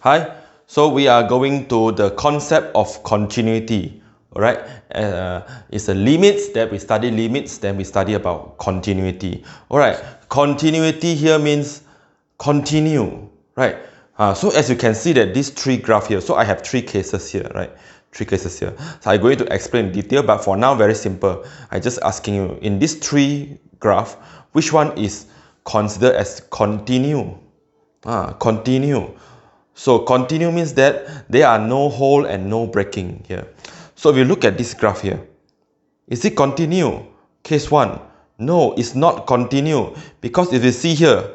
Hi, so we are going to the concept of continuity. Alright, it's a limits that we study limits, then we study about continuity. Alright, continuity here means continue, right? So as you can see that these three graphs here, so I have three cases here, right? Three cases here. So I'm going to explain in detail, but for now, very simple. I just asking you, in these three graph, which one is considered as continue? Continue. So continue means that there are no hole and no breaking here. So if you look at this graph here, is it continue? Case 1. No, it's not continue. Because if you see here,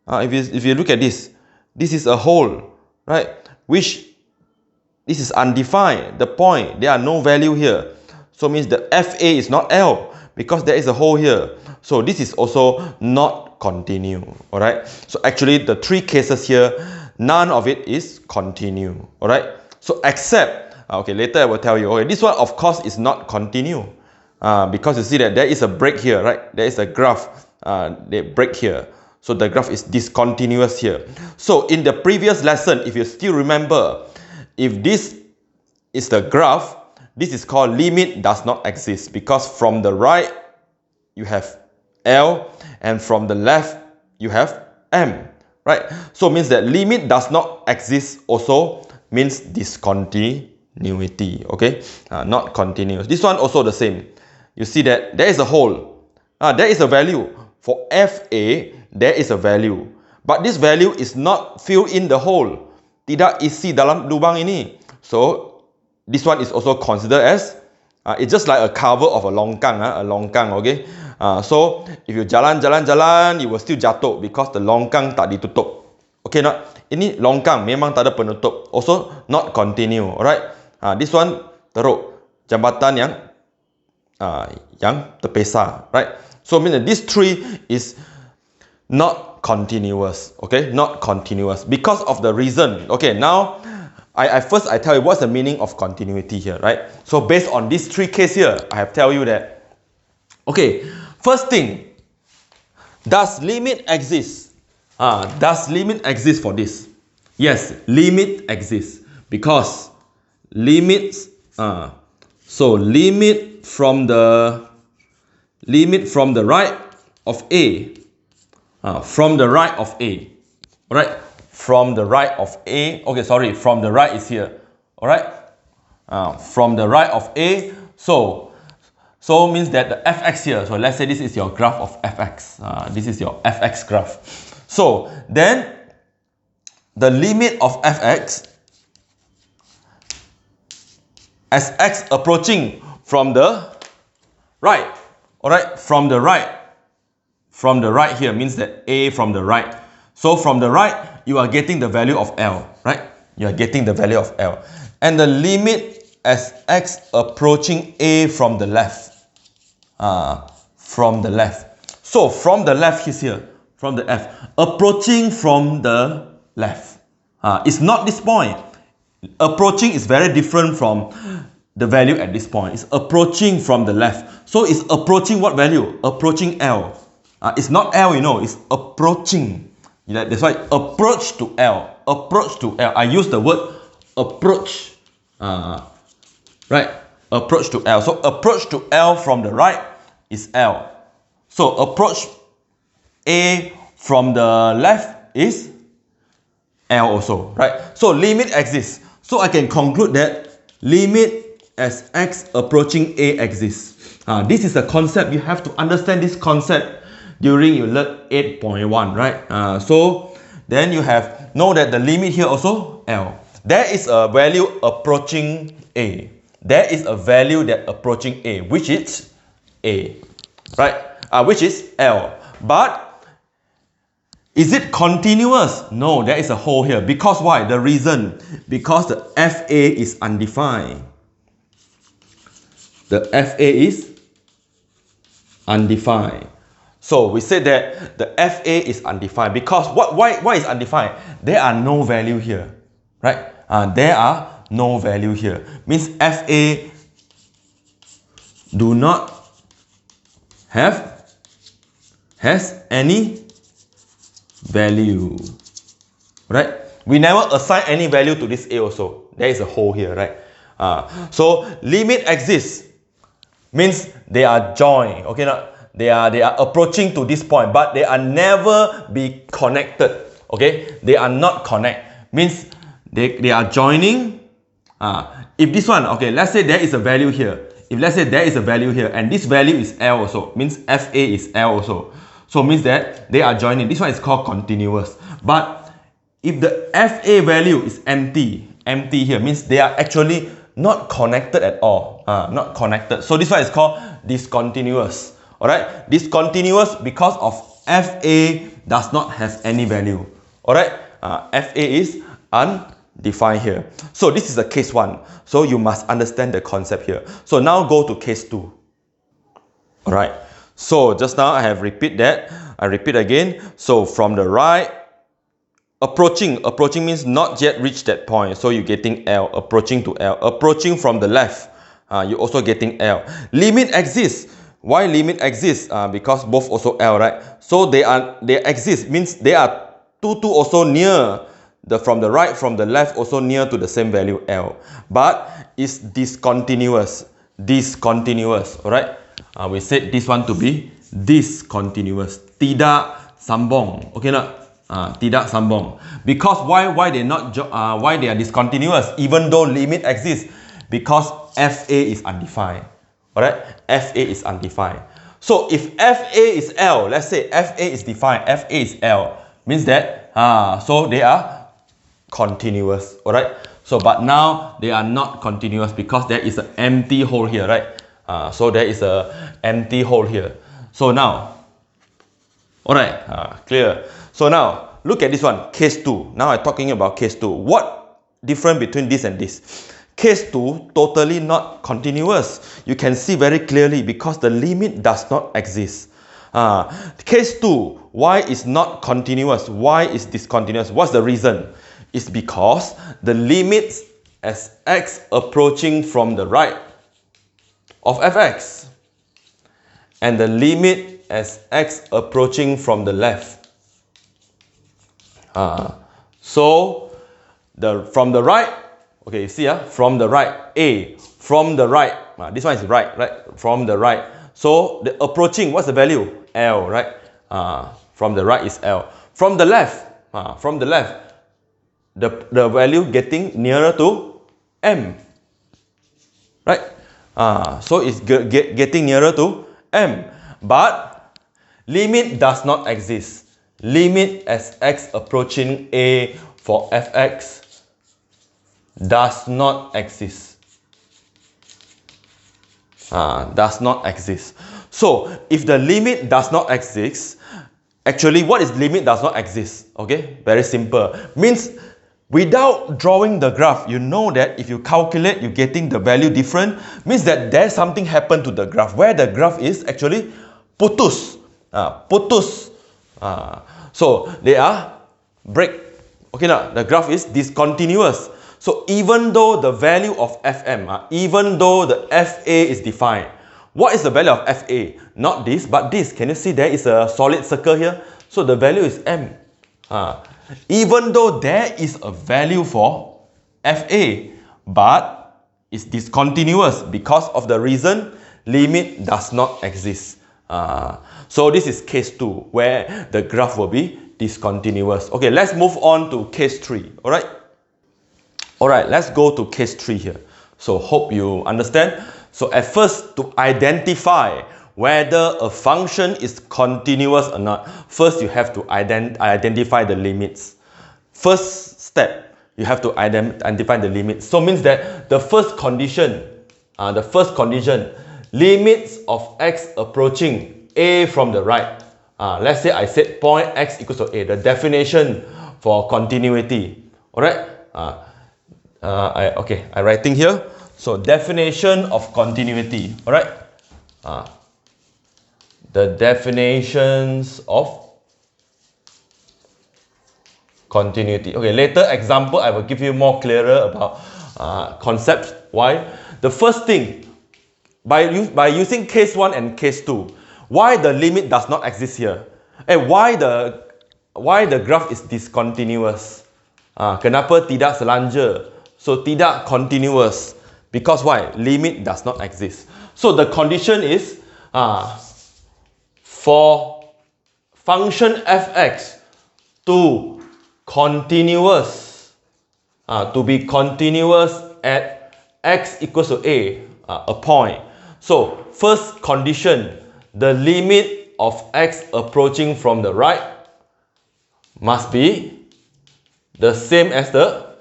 if you look at this is a hole, right? Which this is undefined. The point, there are no value here. So means the FA is not L because there is a hole here. So this is also not continue. Alright. So actually the three cases here, none of it is continue. Alright. So except, okay, later I will tell you. Okay, this one of course is not continue. Because you see that there is a break here, right? There is a graph, they break here. So the graph is discontinuous here. So in the previous lesson, if you still remember, if this is the graph, this is called limit does not exist, because from the right you have L and from the left you have M, right? So it means that limit does not exist also means discontinuity, okay? Not continuous. This one also the same. You see that there is a hole. There is a value. For FA, there is a value. But this value is not filled in the hole. Tidak isi dalam lubang ini. So, this one is also considered as, it's just like a cover of a longkang, okay? So, if you jalan, you will still jatuh because the longkang tak ditutup. Okay, not? Ini longkang, memang tak ada penutup. Also, not continue, alright? This one, teruk. Jambatan yang terpisah, right? So, mean that this tree is not continuous, okay? Not continuous because of the reason. Okay, now I first tell you what's the meaning of continuity here, right? So based on these three cases here, I have tell you that, okay, first thing, does limit exist? Does limit exist for this? Yes, limit exists because limits, so limit from the right of A, from the right of A, alright, from the right of A, okay, sorry, from the right is here, alright, from the right of A, so means that the fx here, so let's say this is your graph of fx, this is your fx graph, so then the limit of fx as x approaching from the right, alright, from the right here means that A from the right. So from the right, you are getting the value of L, right? You are getting the value of L. And the limit as x approaching A from the left. From the left. So from the left is here, from the F. Approaching from the left. It's not this point. Approaching is very different from the value at this point. It's approaching from the left. So it's approaching what value? Approaching L. It's not L, you know, it's approaching. That's why approach to L. Approach to L. I use the word approach. Right? Approach to L. So approach to L from the right is L. So approach A from the left is L also. Right? So limit exists. So I can conclude that limit as x approaching A exists. This is a concept. You have to understand this concept during you learn 8.1, right? So then you have know that the limit here also L. There is a value approaching A. There is a value that approaching A, which is A, right? Which is L. But is it continuous? No, there is a hole here. Because why? The reason, because the FA is undefined. The FA is undefined. So we said that the FA is undefined because why is undefined? There are no value here, right? There are no value here. Means FA do not has any value, right? We never assign any value to this a also. There is a hole here, right? So limit exists means they are joined. Okay, now they are approaching to this point, but they are never be connected. Okay, they are not connect means they are joining. If this one, okay, let's say there is a value here. If let's say there is a value here and this value is L also, means FA is L also. So means that they are joining. This one is called continuous. But if the FA value is empty here, means they are actually not connected at all. Not connected. So this one is called discontinuous. Alright? Discontinuous because of FA does not have any value. Alright? FA is undefined here. So this is the case 1. So you must understand the concept here. So now go to case 2. Alright. So just now I have repeat that. I repeat again. So from the right, approaching means not yet reached that point. So you're getting L, approaching to L. Approaching from the left, you're also getting L. Limit exists. Why limit exists? Because both also L, right? So they exist means they are two also near. From the right, from the left also near to the same value L. But it's discontinuous. Discontinuous, alright? We said this one to be discontinuous. Tidak sambung. Okay not? Tidak sambung. Because why they are discontinuous even though limit exists? Because FA is undefined. Alright? FA is undefined. So if FA is L, let's say FA is defined, FA is L, means that so they are continuous. Alright? So but now they are not continuous because there is an empty hole here, right? So there is a empty hole here. So now, alright, clear. So now look at this one, case 2. Now I'm talking about case 2. What difference between this and this? Case 2 totally not continuous. You can see very clearly because the limit does not exist. Case 2, why is not continuous? Why is discontinuous? What's the reason? It's because the limits as x approaching from the right of fx and the limit as x approaching from the left. So from the right, okay, you see, from the right, A, from the right, this one is right, from the right. So the approaching, what's the value? L, right? From the right is L. From the left, the value getting nearer to M, right? So it's getting nearer to M. But limit does not exist. Limit as x approaching A for fx does not exist. Does not exist. So if the limit does not exist, actually what is limit does not exist? Okay, very simple. Means without drawing the graph, you know that if you calculate, you're getting the value different, means that there's something happened to the graph, where the graph is actually putus. So they are break. Okay, now the graph is discontinuous. So even though the value of Fm, even though the Fa is defined, what is the value of Fa? Not this, but this. Can you see there is a solid circle here? So the value is M. Even though there is a value for Fa, but it's discontinuous because of the reason limit does not exist. So this is case 2 where the graph will be discontinuous. Okay, let's move on to case 3. Alright, let's go to case 3 here. So hope you understand. So at first, to identify whether a function is continuous or not, first you have to identify the limits. First step, you have to identify the limits. So means that the first condition, limits of x approaching A from the right. Let's say I said point x equals to A, the definition for continuity. Alright? I'm writing here. So definition of continuity. Alright? The definitions of continuity. Okay, later example I will give you more clearer about concepts. Why? The first thing, by using case 1 and case 2, why the limit does not exist here? And why the graph is discontinuous? Kenapa tidak selanjut? So tidak continuous. Because why? Limit does not exist. So the condition is for function fx to continuous, to be continuous at x equals to a point. So first condition, the limit of x approaching from the right must be the same as the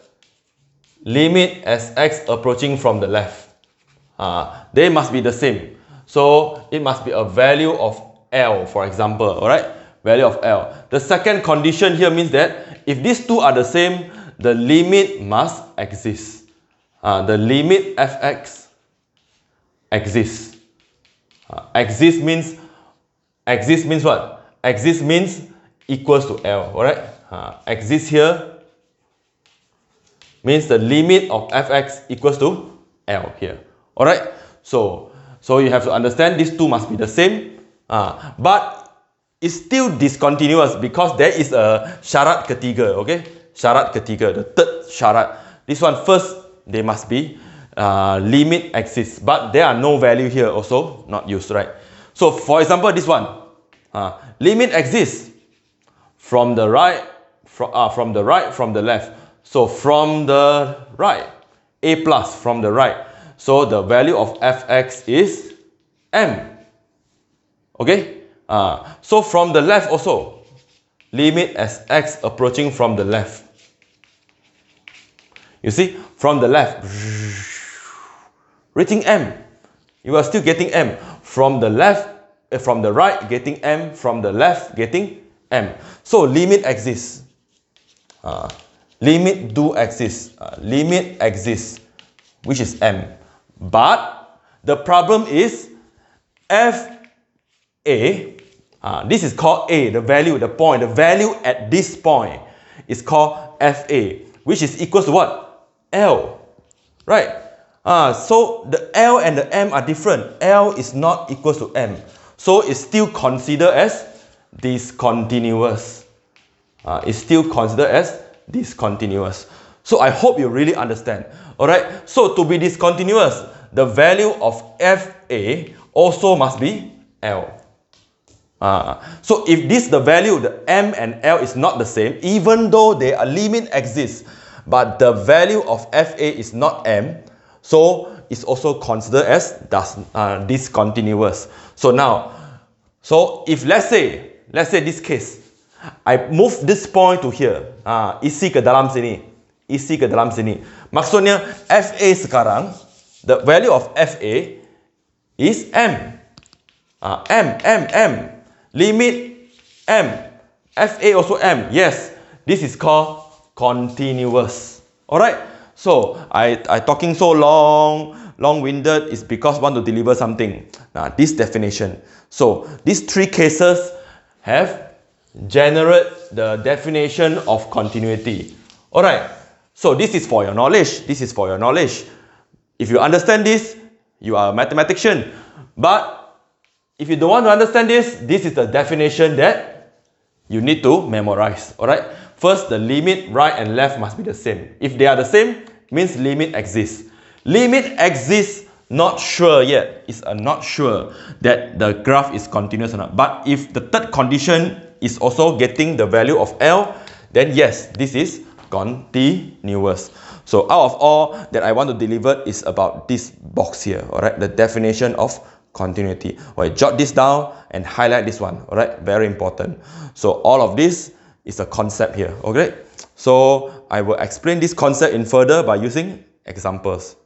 limit as x approaching from the left. They must be the same. So it must be a value of L, for example, alright? Value of L. The second condition here means that if these two are the same, the limit must exist. The limit fx exists. Exist means what? Exist means equals to L, alright? Exist here means the limit of fx equals to L here. Alright? So you have to understand these two must be the same. But it's still discontinuous because there is a syarat ketiga, okay? Syarat ketiga, the third syarat. This one first, they must be limit exists, but there are no value here also, not used, right? So for example, this one, limit exists from the right, from the left. So from the right, a plus from the right. So the value of fx is m. Okay? So from the left also, limit as x approaching from the left. You see, from the left, reaching m. You are still getting m. From the left, from the right, getting m. From the left, getting m. So limit exists. Limit do exist. Limit exists, which is m. But the problem is f a. This is called a, the value, the point, the value at this point is called fa, which is equals to what? L, right? So the L and the M are different. L is not equals to M, so it's still considered as discontinuous. It's still considered as discontinuous. So I hope you really understand. All right. So to be discontinuous, the value of fa also must be L. So if this the value, the M and L is not the same, even though their limit exists, but the value of fa is not M, so it's also considered as discontinuous. So now, so if let's say this case, I move this point to here, isi ke dalam sini, isi ke dalam sini. Maksudnya fa sekarang, the value of fa is M. M. Limit M. FA also M. Yes, this is called continuous. Alright, so I talking so long-winded is because I want to deliver something. Now this definition. So these three cases have generate the definition of continuity. Alright, so this is for your knowledge. This is for your knowledge. If you understand this, you are a mathematician. But if you don't want to understand this, this is the definition that you need to memorize. Alright? First, the limit right and left must be the same. If they are the same, means limit exists. Limit exists, not sure yet. It's not sure that the graph is continuous or not. But if the third condition is also getting the value of L, then yes, this is continuous. So out of all that I want to deliver is about this box here. Alright? The definition of continuity. Alright, jot this down and highlight this one. Alright, very important. So all of this is a concept here. Okay, so I will explain this concept in further by using examples.